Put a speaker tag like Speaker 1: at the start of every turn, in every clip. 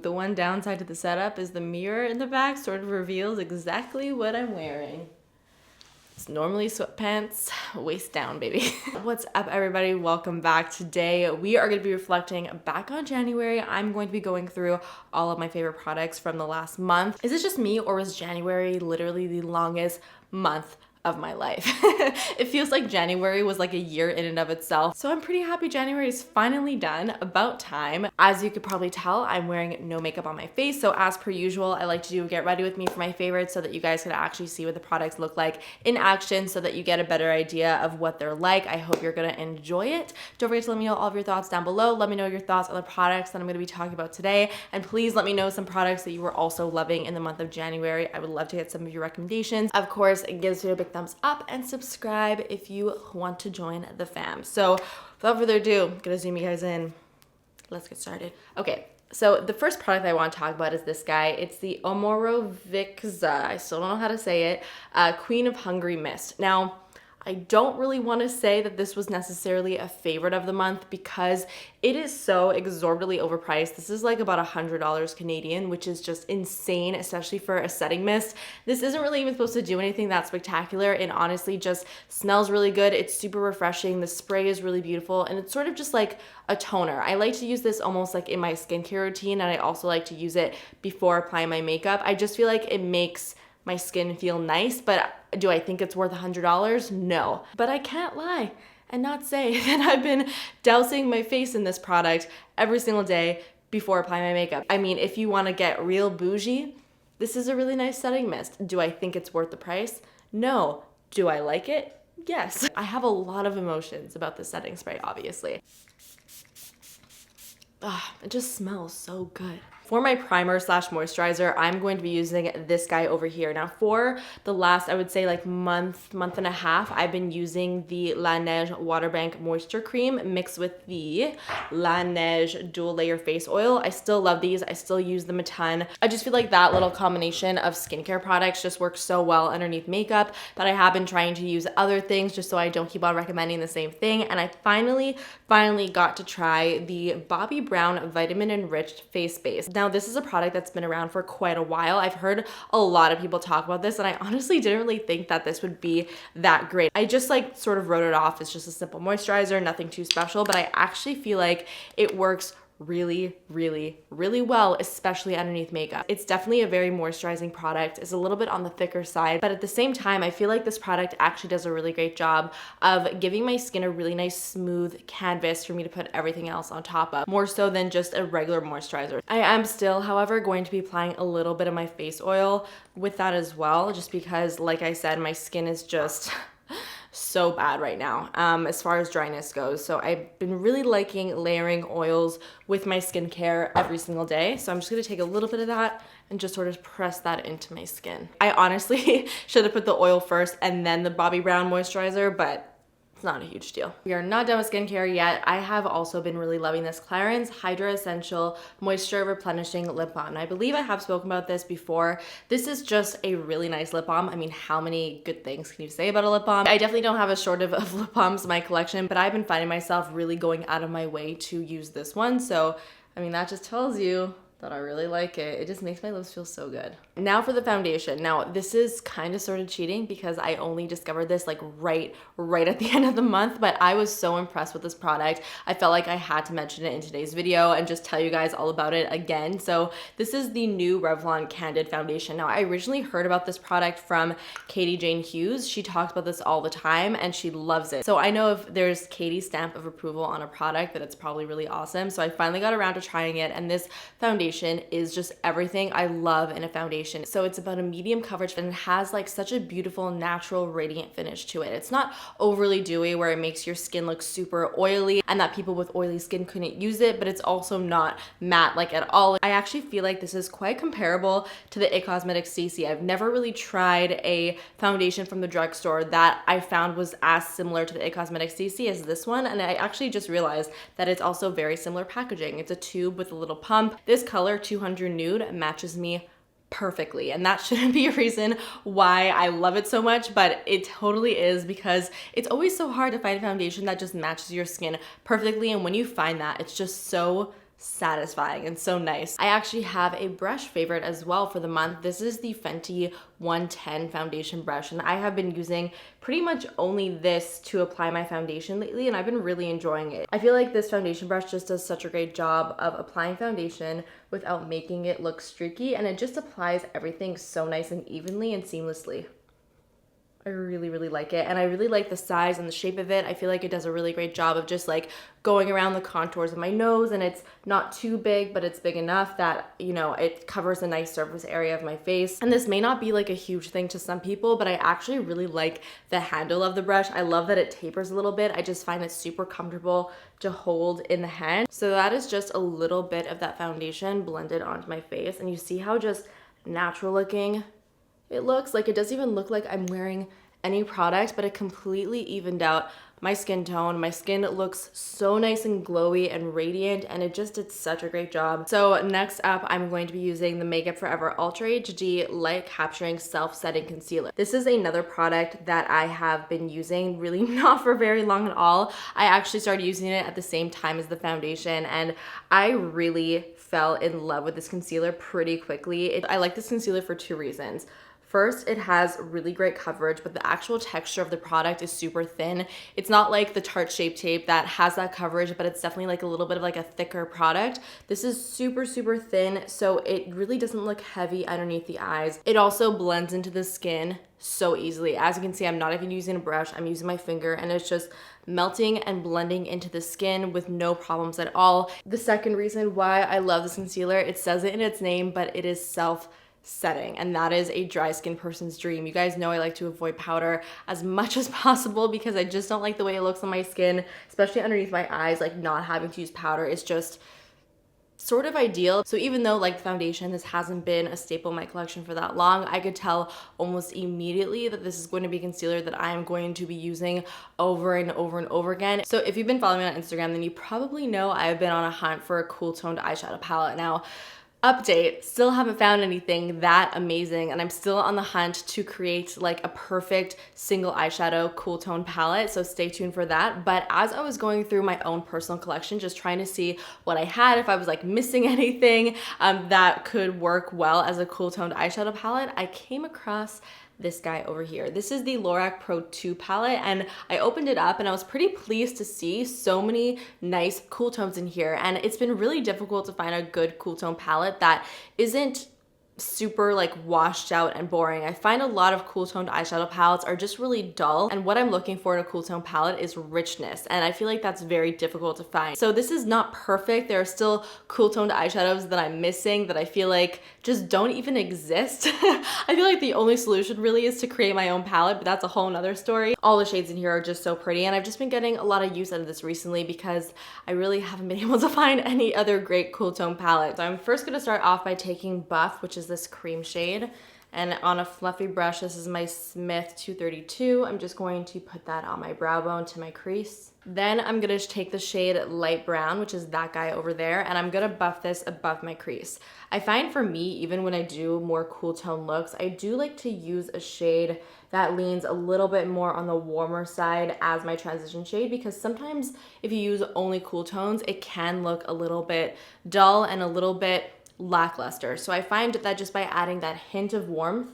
Speaker 1: The one downside to the setup is the mirror in the back sort of reveals exactly what I'm wearing. It's normally sweatpants, waist down, baby. What's up, everybody? Welcome back. Today, we are going to be reflecting back on January. I'm going to be going through all of my favorite products from the last month. Is it just me, or was January literally the longest month of my life? It feels like January was like a year in and of itself. So I'm pretty happy January is finally done. About time. As you could probably tell, I'm wearing no makeup on my face. So as per usual, I like to do get ready with me for my favorites so that you guys can actually see what the products look like in action so that you get a better idea of what they're like. I hope you're gonna enjoy it. Don't forget to let me know all of your thoughts down below. Let me know your thoughts on the products that I'm gonna be talking about today. And please let me know some products that you were also loving in the month of January. I would love to get some of your recommendations. Of course, it gives me a big thumbs up and subscribe if you want to join the fam. So without further ado, I'm gonna zoom you guys in. Let's get started. Okay, so the first product I want to talk about is this guy. It's the Omorovixa, I still don't know how to say it, Queen of Hungry Mist. Now, I don't really want to say that this was necessarily a favorite of the month because it is so exorbitantly overpriced. This is like about $100 Canadian, which is just insane, especially for a setting mist. This isn't really even supposed to do anything that spectacular. It honestly just smells really good. It's super refreshing. The spray is really beautiful, and it's sort of just like a toner. I like to use this almost like in my skincare routine, and I also like to use it before applying my makeup. I just feel like it makes my skin feel nice, but do I think it's worth $100? No. But I can't lie and not say that I've been dousing my face in this product every single day before applying my makeup. I mean, if you want to get real bougie, this is a really nice setting mist. Do I think it's worth the price? No. Do I like it? Yes. I have a lot of emotions about the setting spray, obviously. It just smells so good. For my primer slash moisturizer, I'm going to be using this guy over here. Now for the last, I would say like month and a half, I've been using the La Neige Water Bank Moisture Cream mixed with the La Neige Dual Layer Face Oil. I still love these. I still use them a ton. I just feel like that little combination of skincare products just works so well underneath makeup, but I have been trying to use other things just so I don't keep on recommending the same thing. And I finally got to try the Bobbi Brown Vitamin Enriched Face Base. Now, this is a product that's been around for quite a while. I've heard a lot of people talk about this, and I honestly didn't really think that this would be that great. I just like sort of wrote it off as just a simple moisturizer, nothing too special, but I actually feel like it works really well, especially underneath makeup. It's definitely a very moisturizing product. It's a little bit on the thicker side, but at the same time, I feel like this product actually does a really great job of giving my skin a really nice smooth canvas for me to put everything else on top of, more so than just a regular moisturizer. I am still, however, going to be applying a little bit of my face oil with that as well, just because, like I said, my skin is just so bad right now as far as dryness goes. So I've been really liking layering oils with my skincare every single day. So I'm just gonna take a little bit of that and just sort of press that into my skin. I honestly should have put the oil first and then the Bobbi Brown moisturizer, but it's not a huge deal. We are not done with skincare yet. I have also been really loving this Clarins Hydra Essential Moisture Replenishing Lip Balm. And I believe I have spoken about this before. This is just a really nice lip balm. I mean, how many good things can you say about a lip balm? I definitely don't have a shortage of lip balms in my collection, but I've been finding myself really going out of my way to use this one. So, I mean, that just tells you that I really like it. It just makes my lips feel so good. Now for the foundation. Now this is kind of sort of cheating because I only discovered this like right at the end of the month, but I was so impressed with this product. I felt like I had to mention it in today's video and just tell you guys all about it again. So this is the new Revlon Candid Foundation. Now I originally heard about this product from Katie Jane Hughes. She talks about this all the time and she loves it. So I know if there's Katie's stamp of approval on a product that it's probably really awesome. So I finally got around to trying it, and this foundation is just everything I love in a foundation. So it's about a medium coverage and it has like such a beautiful, natural, radiant finish to it. It's not overly dewy where it makes your skin look super oily and that people with oily skin couldn't use it, but it's also not matte like at all. I actually feel like this is quite comparable to the It Cosmetics CC. I've never really tried a foundation from the drugstore that I found was as similar to the It Cosmetics CC as this one, and I actually just realized that it's also very similar packaging. It's a tube with a little pump. This color 200 Nude matches me perfectly, and that shouldn't be a reason why I love it so much, but it totally is, because it's always so hard to find a foundation that just matches your skin perfectly, and when you find that, it's just so satisfying and so nice. I actually have a brush favorite as well for the month. This is the Fenty 110 foundation brush, and I have been using pretty much only this to apply my foundation lately, and I've been really enjoying it. I feel like this foundation brush just does such a great job of applying foundation without making it look streaky, and it just applies everything so nice and evenly and seamlessly. I really, really like it. And I really like the size and the shape of it. I feel like it does a really great job of just like going around the contours of my nose, and it's not too big, but it's big enough that, you know, it covers a nice surface area of my face. And this may not be like a huge thing to some people, but I actually really like the handle of the brush. I love that it tapers a little bit. I just find it super comfortable to hold in the hand. So that is just a little bit of that foundation blended onto my face. And you see how just natural looking it looks. Like, it doesn't even look like I'm wearing any product, but it completely evened out my skin tone. My skin looks so nice and glowy and radiant, and it just did such a great job. So next up, I'm going to be using the Makeup Forever Ultra HD Light Capturing Self-Setting Concealer. This is another product that I have been using, really not for very long at all. I actually started using it at the same time as the foundation, and I really fell in love with this concealer pretty quickly. I like this concealer for two reasons. First, it has really great coverage, but the actual texture of the product is super thin. It's not like the Tarte Shape Tape that has that coverage, but it's definitely like a little bit of like a thicker product. This is super, super thin, so it really doesn't look heavy underneath the eyes. It also blends into the skin so easily. As you can see, I'm not even using a brush, I'm using my finger, and it's just melting and blending into the skin with no problems at all. The second reason why I love this concealer, it says it in its name, but it is self-setting, and that is a dry skin person's dream. You guys know I like to avoid powder as much as possible because I just don't like the way it looks on my skin, especially underneath my eyes. Like, not having to use powder is just sort of ideal. So even though like foundation, this hasn't been a staple in my collection for that long, I could tell almost immediately that this is going to be concealer that I am going to be using over and over and over again. So if you've been following me on Instagram, then you probably know I've been on a hunt for a cool toned eyeshadow palette. Now, update, still haven't found anything that amazing, and I'm still on the hunt to create like a perfect single eyeshadow cool tone palette, so stay tuned for that. But as I was going through my own personal collection, just trying to see what I had, if I was like missing anything that could work well as a cool toned eyeshadow palette, I came across this guy over here. This is the Lorac Pro 2 palette, and I opened it up and I was pretty pleased to see so many nice cool tones in here. And it's been really difficult to find a good cool tone palette that isn't super like washed out and boring. I find a lot of cool toned eyeshadow palettes are just really dull, and what I'm looking for in a cool tone palette is richness, and I feel like that's very difficult to find. So this is not perfect. There are still cool toned eyeshadows that I'm missing that I feel like just don't even exist. I feel like the only solution really is to create my own palette, but that's a whole nother story. All the shades in here are just so pretty, and I've just been getting a lot of use out of this recently because I really haven't been able to find any other great cool tone palette. So I'm first gonna start off by taking Buff, which is this cream shade, and on a fluffy brush, this is my Smith 232. I'm just going to put that on my brow bone to my crease. Then I'm gonna take the shade Light Brown, which is that guy over there, and I'm gonna buff this above my crease. I find for me, even when I do more cool tone looks, I do like to use a shade that leans a little bit more on the warmer side as my transition shade, because sometimes if you use only cool tones, it can look a little bit dull and a little bit lackluster. So I find that just by adding that hint of warmth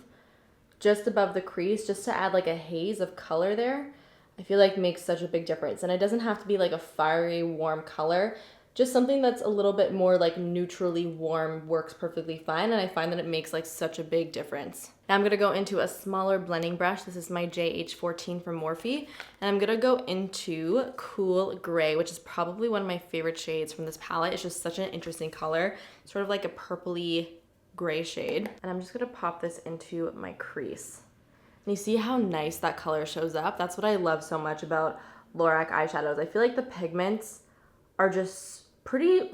Speaker 1: just above the crease, just to add like a haze of color there, I feel like makes such a big difference. And it doesn't have to be like a fiery warm color. Just something that's a little bit more like neutrally warm works perfectly fine, and I find that it makes like such a big difference. Now I'm gonna go into a smaller blending brush. This is my JH14 from Morphe, and I'm gonna go into Cool Gray, which is probably one of my favorite shades from this palette. It's just such an interesting color, sort of like a purpley gray shade. And I'm just gonna pop this into my crease. And you see how nice that color shows up? That's what I love so much about Lorac eyeshadows. I feel like the pigments are just pretty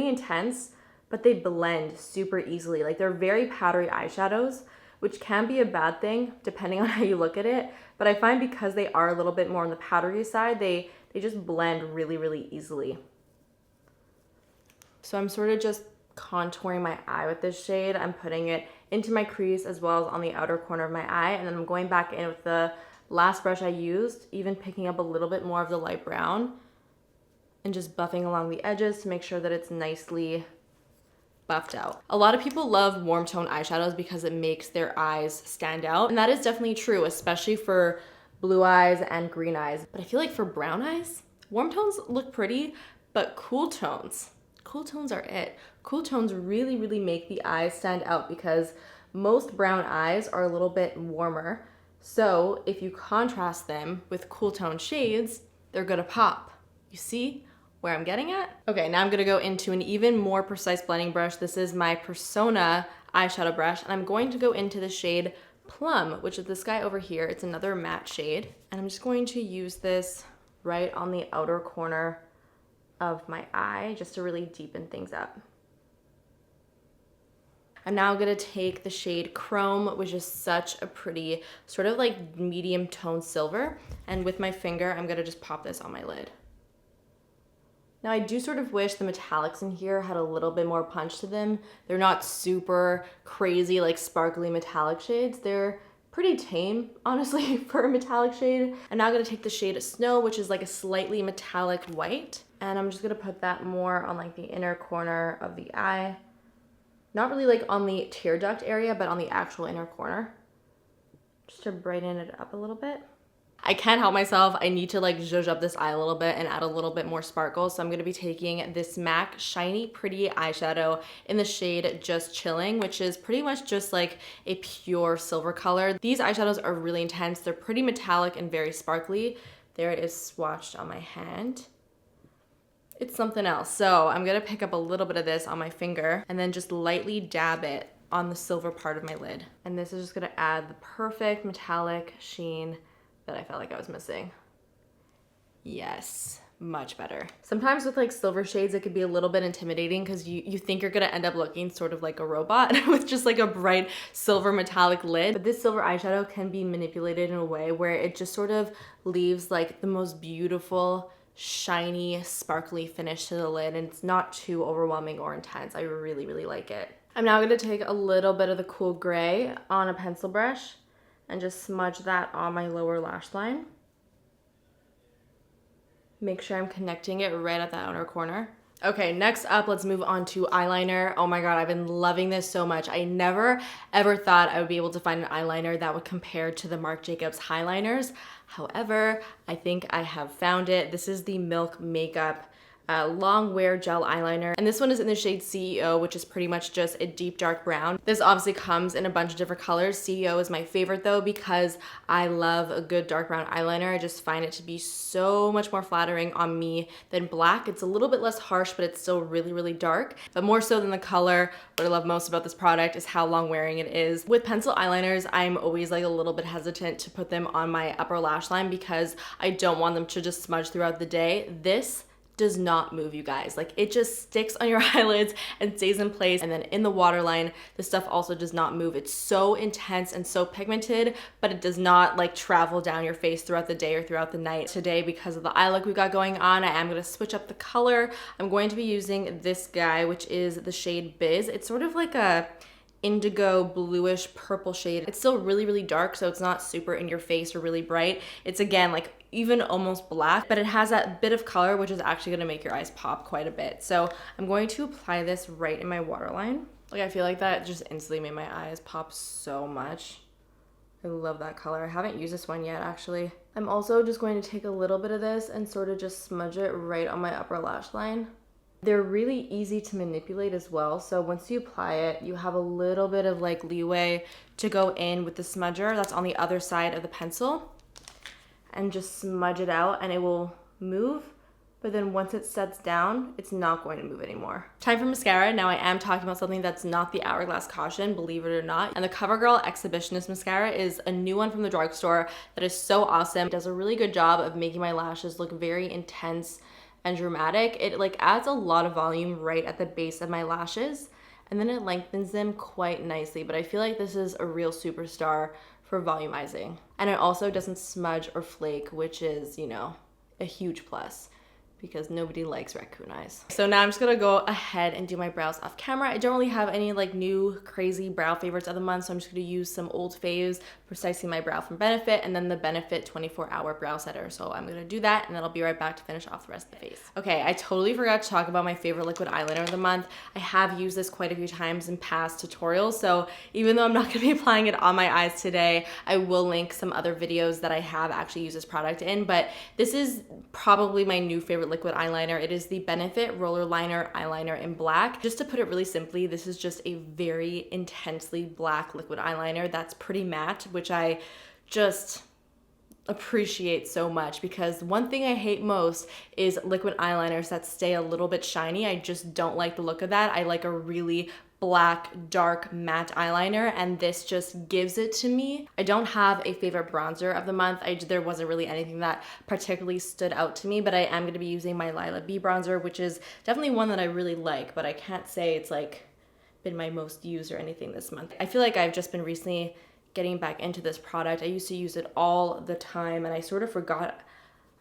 Speaker 1: intense, but they blend super easily. Like, they're very powdery eyeshadows, which can be a bad thing depending on how you look at it. But I find because they are a little bit more on the powdery side, they just blend really, really easily. So I'm sort of just contouring my eye with this shade. I'm putting it into my crease as well as on the outer corner of my eye. And then I'm going back in with the last brush I used, even picking up a little bit more of the light brown, and just buffing along the edges to make sure that it's nicely buffed out. A lot of people love warm tone eyeshadows because it makes their eyes stand out. And that is definitely true, especially for blue eyes and green eyes. But I feel like for brown eyes, warm tones look pretty, but cool tones are it. Cool tones really, really make the eyes stand out because most brown eyes are a little bit warmer. So if you contrast them with cool tone shades, they're gonna pop. You see where I'm getting at? Okay, now I'm gonna go into an even more precise blending brush. This is my Persona eyeshadow brush, and I'm going to go into the shade Plum, which is this guy over here. It's another matte shade. And I'm just going to use this right on the outer corner of my eye just to really deepen things up. I'm now gonna take the shade Chrome, which is such a pretty sort of like medium tone silver. And with my finger, I'm gonna just pop this on my lid. Now I do sort of wish the metallics in here had a little bit more punch to them. They're not super crazy like sparkly metallic shades. They're pretty tame, honestly, for a metallic shade. I'm now gonna take the shade Snow, which is like a slightly metallic white. And I'm just gonna put that more on like the inner corner of the eye. Not really like on the tear duct area, but on the actual inner corner. Just to brighten it up a little bit. I can't help myself. I need to like zhuzh up this eye a little bit and add a little bit more sparkle. So I'm gonna be taking this MAC Shiny Pretty eyeshadow in the shade Just Chilling, which is pretty much just like a pure silver color. These eyeshadows are really intense. They're pretty metallic and very sparkly. There it is swatched on my hand. It's something else. So I'm gonna pick up a little bit of this on my finger and then just lightly dab it on the silver part of my lid. And this is just gonna add the perfect metallic sheen that I felt like I was missing. Yes, much better. Sometimes with like silver shades, it could be a little bit intimidating because you think you're gonna end up looking sort of like a robot with just like a bright silver metallic lid. But this silver eyeshadow can be manipulated in a way where it just sort of leaves like the most beautiful, shiny, sparkly finish to the lid, and it's not too overwhelming or intense. I really, really like it. I'm now gonna take a little bit of the cool gray on a pencil brush and just smudge that on my lower lash line. Make sure I'm connecting it right at that outer corner. Okay, next up, let's move on to eyeliner. Oh my God, I've been loving this so much. I never ever thought I would be able to find an eyeliner that would compare to the Marc Jacobs Highliners. However, I think I have found it. This is the Milk Makeup long wear gel eyeliner, and this one is in the shade CEO, which is pretty much just a deep dark brown. This obviously comes in a bunch of different colors. CEO is my favorite though because I love a good dark brown eyeliner. I just find it to be so much more flattering on me than black. It's a little bit less harsh, but it's still really, really dark. But more so than the color, what I love most about this product is how long wearing it is. With pencil eyeliners, I'm always like a little bit hesitant to put them on my upper lash line because I don't want them to just smudge throughout the day. This does not move, you guys. Like, it just sticks on your eyelids and stays in place. And then in the waterline, the stuff also does not move. It's so intense and so pigmented, but it does not like travel down your face throughout the day or throughout the night. Today, because of the eye look we got going on, I am gonna switch up the color. I'm going to be using this guy, which is the shade Biz. It's sort of like a indigo bluish purple shade. It's still really, really dark, so it's not super in your face or really bright. It's again like even almost black, but it has that bit of color, which is actually gonna make your eyes pop quite a bit. So I'm going to apply this right in my waterline. Like, I feel like that just instantly made my eyes pop so much. I love that color. I haven't used this one yet, actually. I'm also just going to take a little bit of this and sort of just smudge it right on my upper lash line. They're really easy to manipulate as well. So once you apply it, you have a little bit of like leeway to go in with the smudger that's on the other side of the pencil and just smudge it out, and it will move. But then once it sets down, it's not going to move anymore. Time for mascara. Now I am talking about something that's not the Hourglass Caution, believe it or not. And the CoverGirl Exhibitionist Mascara is a new one from the drugstore that is so awesome. It does a really good job of making my lashes look very intense and dramatic. It like adds a lot of volume right at the base of my lashes, and then it lengthens them quite nicely. But I feel like this is a real superstar for volumizing. And it also doesn't smudge or flake, which is, you know, a huge plus, because nobody likes raccoon eyes. So now I'm just gonna go ahead and do my brows off camera. I don't really have any like new crazy brow favorites of the month, so I'm just gonna use some old faves, Precisely My Brow from Benefit, and then the Benefit 24-hour brow setter. So I'm gonna do that, and then I'll be right back to finish off the rest of the face. Okay, I totally forgot to talk about my favorite liquid eyeliner of the month. I have used this quite a few times in past tutorials, so even though I'm not gonna be applying it on my eyes today, I will link some other videos that I have actually used this product in, but this is probably my new favorite liquid eyeliner. It is the Benefit Roller Liner Eyeliner in black. Just to put it really simply, this is just a very intensely black liquid eyeliner that's pretty matte, which I just appreciate so much, because one thing I hate most is liquid eyeliners that stay a little bit shiny. I just don't like the look of that. I like a really black, dark, matte eyeliner, and this just gives it to me. I don't have a favorite bronzer of the month. There wasn't really anything that particularly stood out to me, but I am going to be using my Lila B bronzer, which is definitely one that I really like, but I can't say it's like been my most used or anything this month. I feel like I've just been recently getting back into this product. I used to use it all the time, and I sort of forgot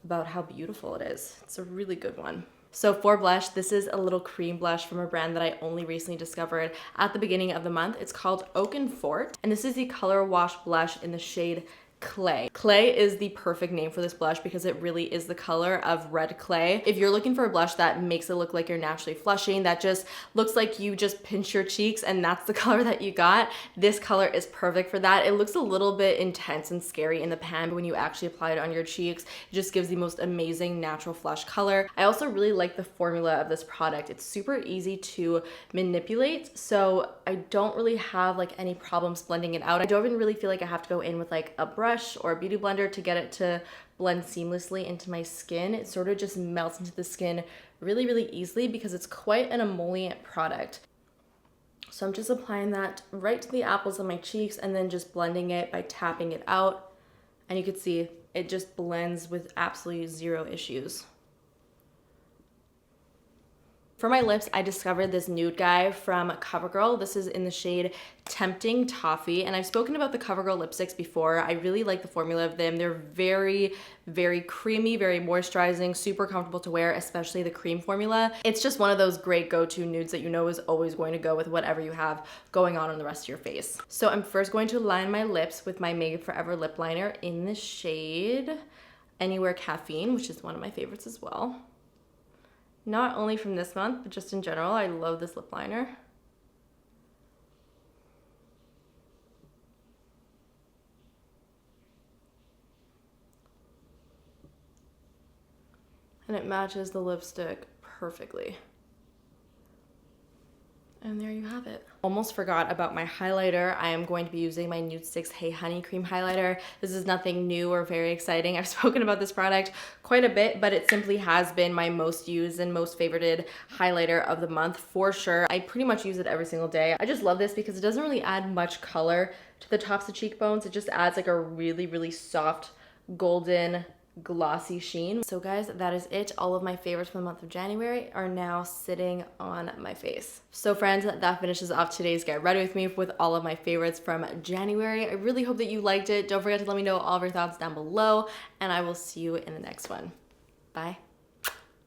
Speaker 1: about how beautiful it is. It's a really good one. So for blush, this is a little cream blush from a brand that I only recently discovered at the beginning of the month. It's called Oaken Fort, and this is the Color Wash blush in the shade Clay. Clay is the perfect name for this blush because it really is the color of red clay. If you're looking for a blush that makes it look like you're naturally flushing, that just looks like you just pinch your cheeks and that's the color that you got, this color is perfect for that. It looks a little bit intense and scary in the pan, but when you actually apply it on your cheeks, it just gives the most amazing natural flush color. I also really like the formula of this product. It's super easy to manipulate, so I don't really have like any problems blending it out. I don't even really feel like I have to go in with like a brush or a beauty blender to get it to blend seamlessly into my skin. It sort of just melts into the skin really, really easily because it's quite an emollient product. So I'm just applying that right to the apples of my cheeks and then just blending it by tapping it out. And you can see it just blends with absolutely zero issues. For my lips, I discovered this nude guy from CoverGirl. This is in the shade Tempting Toffee, and I've spoken about the CoverGirl lipsticks before. I really like the formula of them. They're very, very creamy, very moisturizing, super comfortable to wear, especially the cream formula. It's just one of those great go-to nudes that you know is always going to go with whatever you have going on the rest of your face. So I'm first going to line my lips with my Make It Forever lip liner in the shade Anywhere Caffeine, which is one of my favorites as well. Not only from this month, but just in general, I love this lip liner. And it matches the lipstick perfectly. And there you have it. Almost forgot about my highlighter. I am going to be using my Nude Sticks Hey Honey Cream Highlighter. This is nothing new or very exciting. I've spoken about this product quite a bit, but it simply has been my most used and most favorited highlighter of the month for sure. I pretty much use it every single day. I just love this because it doesn't really add much color to the tops of cheekbones. It just adds like a really, really soft golden glossy sheen. So guys, that is it. All of my favorites from the month of January are now sitting on my face. So friends, that finishes off today's Get Ready With Me with all of my favorites from January. I really hope that you liked it. Don't forget to let me know all of your thoughts down below, and I will see you in the next one. Bye.